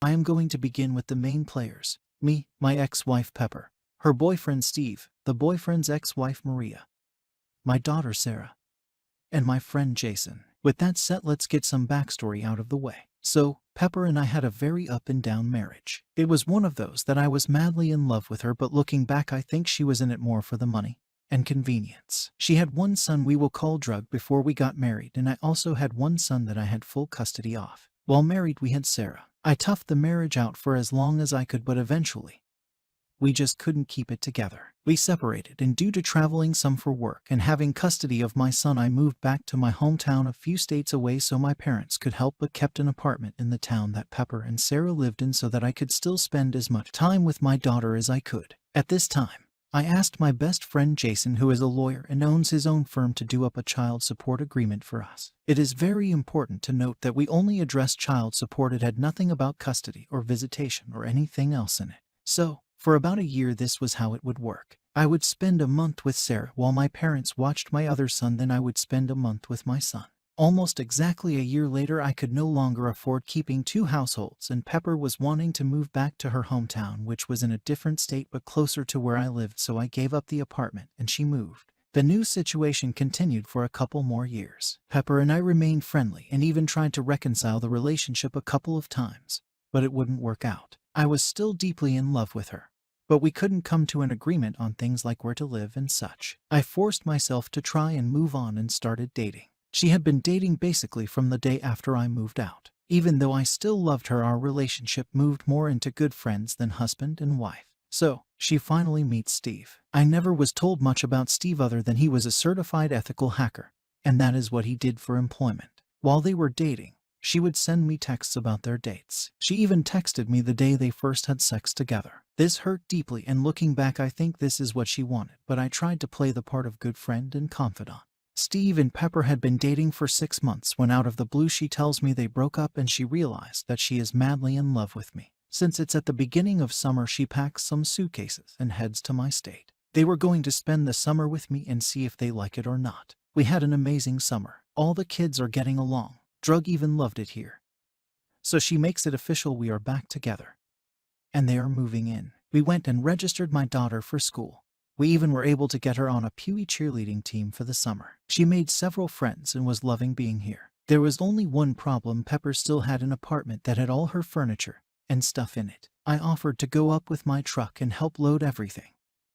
I am going to begin with the main players. Me, my ex-wife Pepper, her boyfriend Steve, the boyfriend's ex-wife Maria, my daughter Sarah, and my friend Jason. With that said, let's get some backstory out of the way. So, Pepper and I had a very up and down marriage. It was one of those that I was madly in love with her, but looking back I think she was in it more for the money and convenience. She had one son we will call Drug before we got married, and I also had one son that I had full custody of. While married we had Sarah. I toughed the marriage out for as long as I could, but eventually we just couldn't keep it together. We separated, and due to traveling some for work and having custody of my son, I moved back to my hometown a few states away so my parents could help, but kept an apartment in the town that Pepper and Sarah lived in so that I could still spend as much time with my daughter as I could. At this time, I asked my best friend Jason, who is a lawyer and owns his own firm, to do up a child support agreement for us. It is very important to note that we only addressed child support. It had nothing about custody or visitation or anything else in it. So, for about a year this was how it would work. I would spend a month with Sarah while my parents watched my other son, then I would spend a month with my son. Almost exactly a year later I could no longer afford keeping two households, and Pepper was wanting to move back to her hometown, which was in a different state but closer to where I lived, so I gave up the apartment and she moved. The new situation continued for a couple more years. Pepper and I remained friendly and even tried to reconcile the relationship a couple of times, but it wouldn't work out. I was still deeply in love with her, but we couldn't come to an agreement on things like where to live and such. I forced myself to try and move on and started dating. She had been dating basically from the day after I moved out. Even though I still loved her, our relationship moved more into good friends than husband and wife. So, she finally meets Steve. I never was told much about Steve other than he was a certified ethical hacker, and that is what he did for employment. While they were dating, she would send me texts about their dates. She even texted me the day they first had sex together. This hurt deeply, and looking back I think this is what she wanted, but I tried to play the part of good friend and confidant. Steve and Pepper had been dating for 6 months when out of the blue she tells me they broke up and she realized that she is madly in love with me. Since it's at the beginning of summer, she packs some suitcases and heads to my state. They were going to spend the summer with me and see if they like it or not. We had an amazing summer. All the kids are getting along. Drug even loved it here. So she makes it official, we are back together. And they are moving in. We went and registered my daughter for school. We even were able to get her on a Pewee cheerleading team for the summer. She made several friends and was loving being here. There was only one problem: Pepper still had an apartment that had all her furniture and stuff in it. I offered to go up with my truck and help load everything,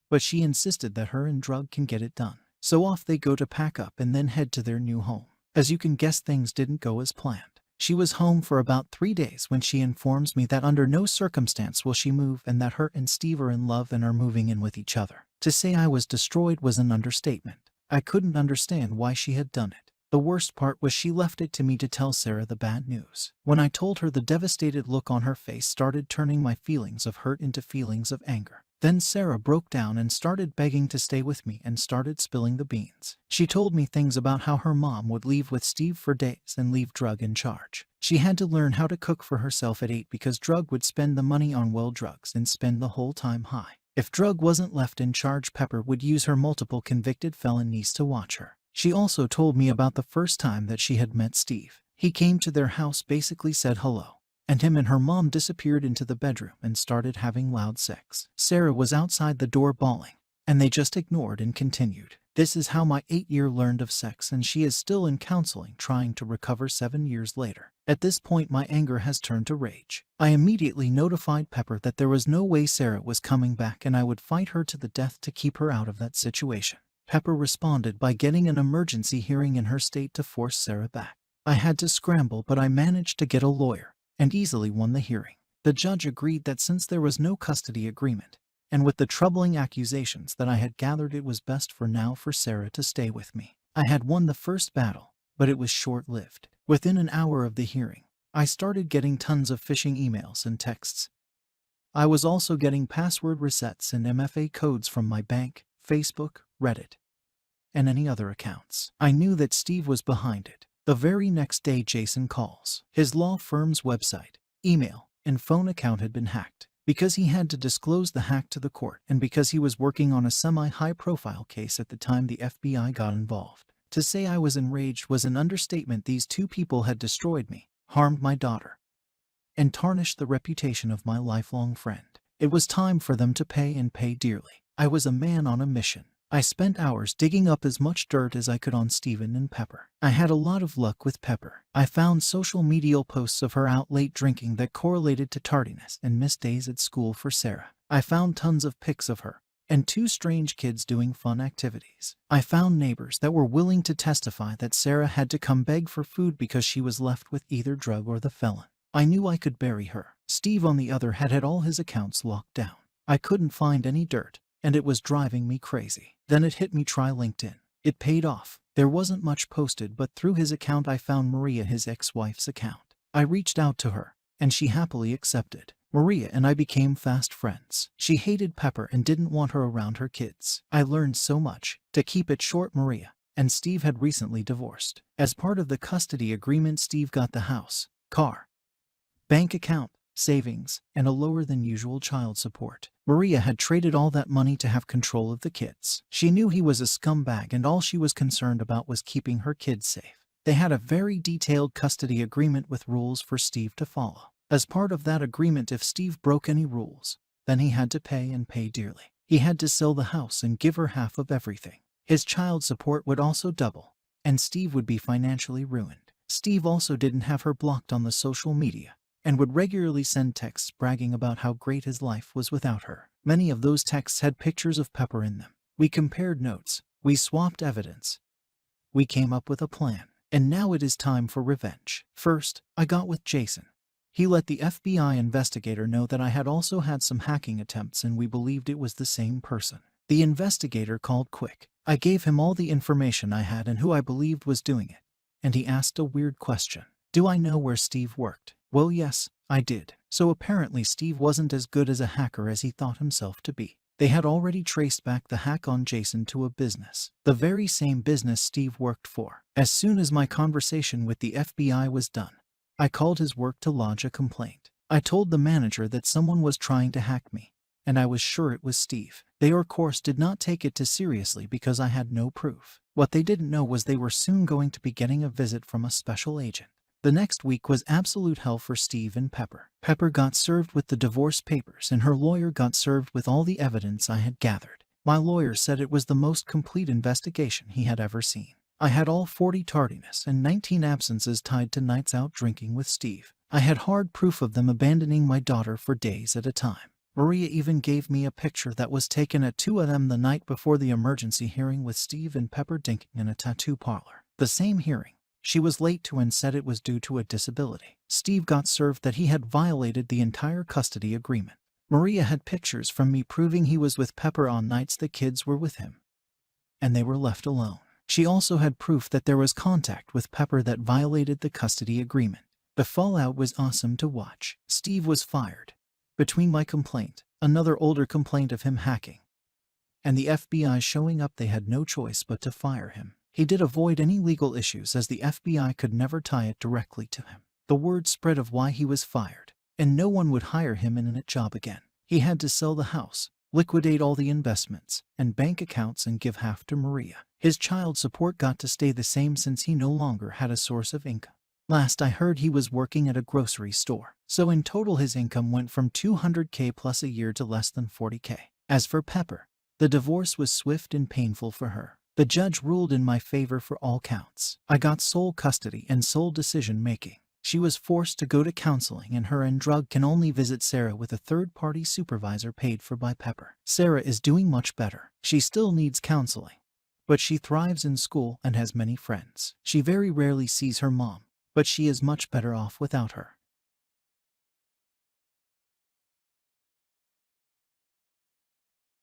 but she insisted that her and Drug can get it done. So off they go to pack up and then head to their new home. As you can guess, things didn't go as planned. She was home for about 3 days when she informs me that under no circumstance will she move, and that her and Steve are in love and are moving in with each other. To say I was destroyed was an understatement. I couldn't understand why she had done it. The worst part was she left it to me to tell Sarah the bad news. When I told her, the devastated look on her face started turning my feelings of hurt into feelings of anger. Then Sarah broke down and started begging to stay with me and started spilling the beans. She told me things about how her mom would leave with Steve for days and leave Drug in charge. She had to learn how to cook for herself at 8 because Drug would spend the money on drugs and spend the whole time high. If Drug wasn't left in charge, Pepper would use her multiple convicted felon niece to watch her. She also told me about the first time that she had met Steve. He came to their house, basically said hello, and him and her mom disappeared into the bedroom and started having loud sex. Sarah was outside the door bawling, and they just ignored and continued. This is how my 8-year learned of sex, and she is still in counseling trying to recover 7 years later. At this point my anger has turned to rage. I immediately notified Pepper that there was no way Sarah was coming back and I would fight her to the death to keep her out of that situation. Pepper responded by getting an emergency hearing in her state to force Sarah back. I had to scramble, but I managed to get a lawyer and easily won the hearing. The judge agreed that since there was no custody agreement, and with the troubling accusations that I had gathered, it was best for now for Sarah to stay with me. I had won the first battle, but it was short-lived. Within an hour of the hearing, I started getting tons of phishing emails and texts. I was also getting password resets and MFA codes from my bank, Facebook, Reddit, and any other accounts. I knew that Steve was behind it. The very next day Jason calls. His law firm's website, email, and phone account had been hacked. Because he had to disclose the hack to the court, and because he was working on a semi-high-profile case at the time the FBI got involved. To say I was enraged was an understatement. These two people had destroyed me, harmed my daughter, and tarnish the reputation of my lifelong friend. It was time for them to pay and pay dearly. I was a man on a mission. I spent hours digging up as much dirt as I could on Stephen and Pepper. I had a lot of luck with Pepper. I found social media posts of her out late drinking that correlated to tardiness and missed days at school for Sarah. I found tons of pics of her and two strange kids doing fun activities. I found neighbors that were willing to testify that Sarah had to come beg for food because she was left with either drug or the felon. I knew I could bury her. Steve, on the other hand, had all his accounts locked down. I couldn't find any dirt, and it was driving me crazy. Then it hit me: try LinkedIn. It paid off. There wasn't much posted, but through his account I found Maria, his ex-wife's account. I reached out to her, and she happily accepted. Maria and I became fast friends. She hated Pepper and didn't want her around her kids. I learned so much. To keep it short, Maria and Steve had recently divorced. As part of the custody agreement, Steve got the house, car, bank account, savings, and a lower than usual child support. Maria had traded all that money to have control of the kids. She knew he was a scumbag, and all she was concerned about was keeping her kids safe. They had a very detailed custody agreement with rules for Steve to follow. As part of that agreement, if Steve broke any rules, then he had to pay, and pay dearly. He had to sell the house and give her half of everything. His child support would also double, and Steve would be financially ruined. Steve also didn't have her blocked on the social media, and would regularly send texts bragging about how great his life was without her. Many of those texts had pictures of Pepper in them. We compared notes. We swapped evidence. We came up with a plan. And now it is time for revenge. First, I got with Jason. He let the FBI investigator know that I had also had some hacking attempts, and we believed it was the same person. The investigator called quick. I gave him all the information I had and who I believed was doing it. And he asked a weird question. Do I know where Steve worked? Well, yes, I did. So apparently Steve wasn't as good as a hacker as he thought himself to be. They had already traced back the hack on Jason to a business, the very same business Steve worked for. As soon as my conversation with the FBI was done, I called his work to lodge a complaint. I told the manager that someone was trying to hack me, and I was sure it was Steve. They, of course, did not take it too seriously because I had no proof. What they didn't know was they were soon going to be getting a visit from a special agent. The next week was absolute hell for Steve and Pepper. Pepper got served with the divorce papers, and her lawyer got served with all the evidence I had gathered. My lawyer said it was the most complete investigation he had ever seen. I had all 40 tardiness and 19 absences tied to nights out drinking with Steve. I had hard proof of them abandoning my daughter for days at a time. Maria even gave me a picture that was taken at 2 a.m. the night before the emergency hearing with Steve and Pepper drinking in a tattoo parlor. The same hearing she was late to, and said it was due to a disability. Steve got served that he had violated the entire custody agreement. Maria had pictures from me proving he was with Pepper on nights the kids were with him, and they were left alone. She also had proof that there was contact with Pepper that violated the custody agreement. The fallout was awesome to watch. Steve was fired. Between my complaint, another older complaint of him hacking, and the FBI showing up, they had no choice but to fire him. He did avoid any legal issues, as the FBI could never tie it directly to him. The word spread of why he was fired, and no one would hire him in a job again. He had to sell the house, liquidate all the investments and bank accounts, and give half to Maria. His child support got to stay the same since he no longer had a source of income. Last I heard, he was working at a grocery store. So in total his income went from $200K plus a year to less than $40K. As for Pepper, the divorce was swift and painful for her. The judge ruled in my favor for all counts. I got sole custody and sole decision-making. She was forced to go to counseling, and her and drug can only visit Sarah with a third-party supervisor paid for by Pepper. Sarah is doing much better. She still needs counseling, but she thrives in school and has many friends. She very rarely sees her mom, but she is much better off without her.